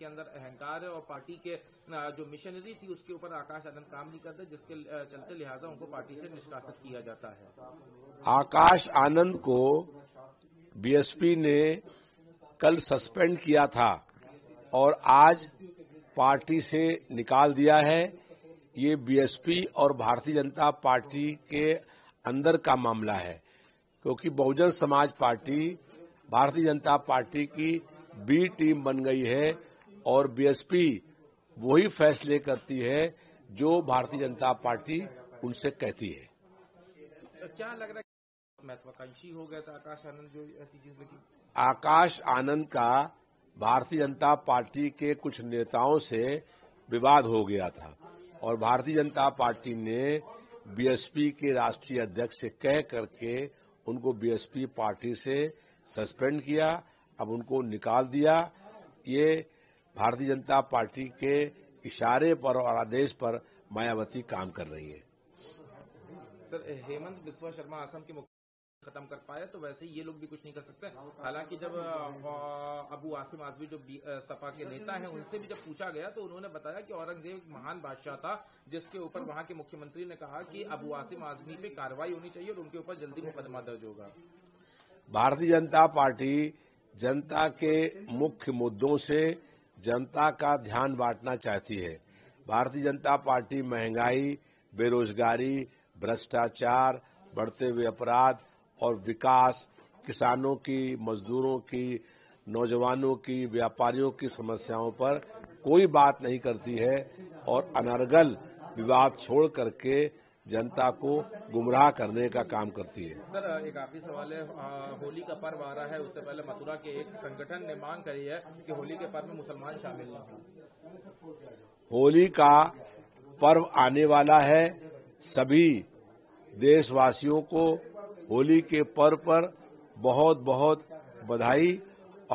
के अंदर अहंकार है और पार्टी के जो मिशनरी थी उसके ऊपर आकाश आनंद काम नहीं करते, जिसके चलते लिहाजा उनको पार्टी से निष्कासित किया जाता है। आकाश आनंद को बीएसपी ने कल सस्पेंड किया था और आज पार्टी से निकाल दिया है। ये बीएसपी और भारतीय जनता पार्टी के अंदर का मामला है, क्योंकि बहुजन समाज पार्टी भारतीय जनता पार्टी की बी टीम बन गई है और बीएसपी वही फैसले करती है जो भारतीय जनता पार्टी उनसे कहती है। क्या लग रहा है महत्वाकांक्षी हो गया था आकाश आनंद जो ऐसी चीज लगी? आकाश आनंद का भारतीय जनता पार्टी के कुछ नेताओं से विवाद हो गया था और भारतीय जनता पार्टी ने बीएसपी के राष्ट्रीय अध्यक्ष से कह करके उनको बीएसपी पार्टी से सस्पेंड किया, अब उनको निकाल दिया। ये भारतीय जनता पार्टी के इशारे पर और आदेश पर मायावती काम कर रही है। सर, हेमंत बिस्वा शर्मा असम के मुख्यमंत्री खत्म कर पाए तो वैसे ही ये लोग भी कुछ नहीं कर सकते। हालांकि जब अबू आसिम आजमी जो सपा के नेता हैं उनसे भी जब पूछा गया तो उन्होंने बताया कि औरंगजेब एक महान बादशाह था, जिसके ऊपर वहां के मुख्यमंत्री ने कहा कि अबू आसिम आजमी पे कार्रवाई होनी चाहिए और उनके ऊपर जल्दी मुकदमा दर्ज होगा। भारतीय जनता पार्टी जनता के मुख्य मुद्दों से जनता का ध्यान बांटना चाहती है। भारतीय जनता पार्टी महंगाई, बेरोजगारी, भ्रष्टाचार, बढ़ते हुए अपराध और विकास, किसानों की, मजदूरों की, नौजवानों की, व्यापारियों की समस्याओं पर कोई बात नहीं करती है और अनर्गल विवाद छोड़ करके जनता को गुमराह करने का काम करती है। सर, एक आखिरी सवाल है, होली का पर्व आ रहा है, उससे पहले मथुरा के एक संगठन ने मांग करी है कि होली के पर्व में मुसलमान शामिल न हो। होली का पर्व आने वाला है। सभी देशवासियों को होली के पर्व पर बहुत बहुत बधाई।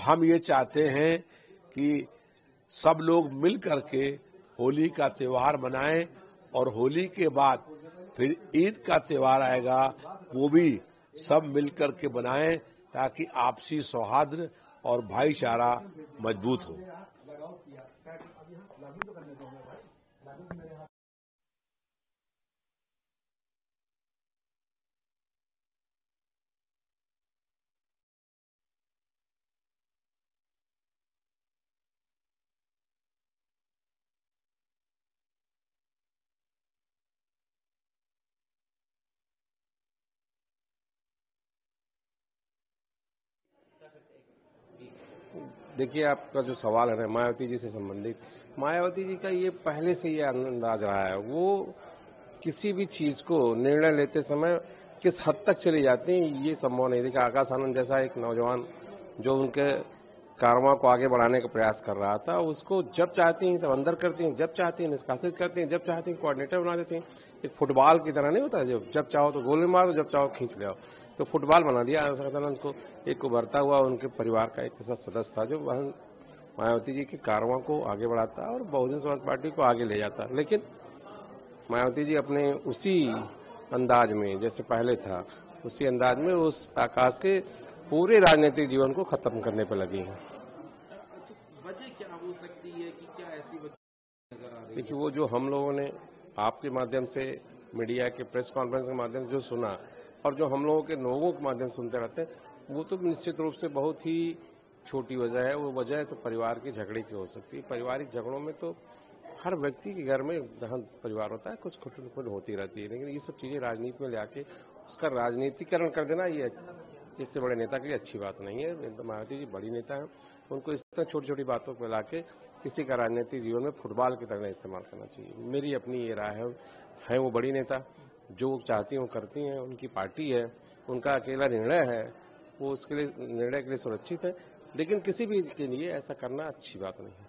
हम ये चाहते हैं कि सब लोग मिल करके होली का त्योहार मनाएं और होली के बाद फिर ईद का त्योहार आएगा, वो भी सब मिल करके बनाएं ताकि आपसी सौहार्द और भाईचारा मजबूत हो। देखिए, आपका जो सवाल है ना मायावती जी से संबंधित, मायावती जी का ये पहले से ये अंदाज रहा है, वो किसी भी चीज को निर्णय लेते समय किस हद तक चले जाते हैं ये संभव नहीं। देखिए, आकाश आनंद जैसा एक नौजवान जो उनके कारवां को आगे बढ़ाने का प्रयास कर रहा था, उसको जब चाहती हैं तब अंदर करती हैं, जब चाहती हैं निष्कासित करती हैं, जब चाहती हैं कोऑर्डिनेटर बना देती हैं। एक फुटबॉल की तरह नहीं होता, जब चाहो तो गोल मार दो, जब चाहो खींच ले आओ, तो फुटबॉल बना दिया आकाश आनंद को। एक उभरता हुआ उनके परिवार का एक ऐसा सदस्य था जो मायावती जी के कारवां को आगे बढ़ाता और बहुजन समाज पार्टी को आगे ले जाता। लेकिन मायावती जी अपने उसी अंदाज में जैसे पहले था, उसी अंदाज में उस आकाश के पूरे राजनीतिक जीवन को खत्म करने पर लगी हैं। वजह क्या हो सकती है कि क्या ऐसी वजह नजर आ रही है? देखिए, वो जो हम लोगों ने आपके माध्यम से, मीडिया के प्रेस कॉन्फ्रेंस के माध्यम से जो सुना और जो हम लोगों के लोगों के माध्यम से सुनते रहते हैं, वो तो निश्चित रूप से बहुत ही छोटी वजह है। वो वजह तो परिवार के झगड़े की हो सकती है। पारिवारिक झगड़ों में तो हर व्यक्ति के घर में जहाँ परिवार होता है कुछ खुट होती रहती है, लेकिन ये सब चीजें राजनीति में लाके उसका राजनीतिकरण कर देना, ये इससे बड़े नेता के लिए अच्छी बात नहीं है। मायावती जी बड़ी नेता हैं, उनको इस तरह छोटी छोटी बातों को लाके किसी का राजनीतिक जीवन में फुटबॉल की तरह इस्तेमाल करना चाहिए। मेरी अपनी ये राय है वो बड़ी नेता, जो चाहती हैं वो करती हैं, उनकी पार्टी है, उनका अकेला निर्णय है, वो उसके लिए निर्णय के लिए सुरक्षित है, लेकिन किसी भी के लिए ऐसा करना अच्छी बात नहीं है।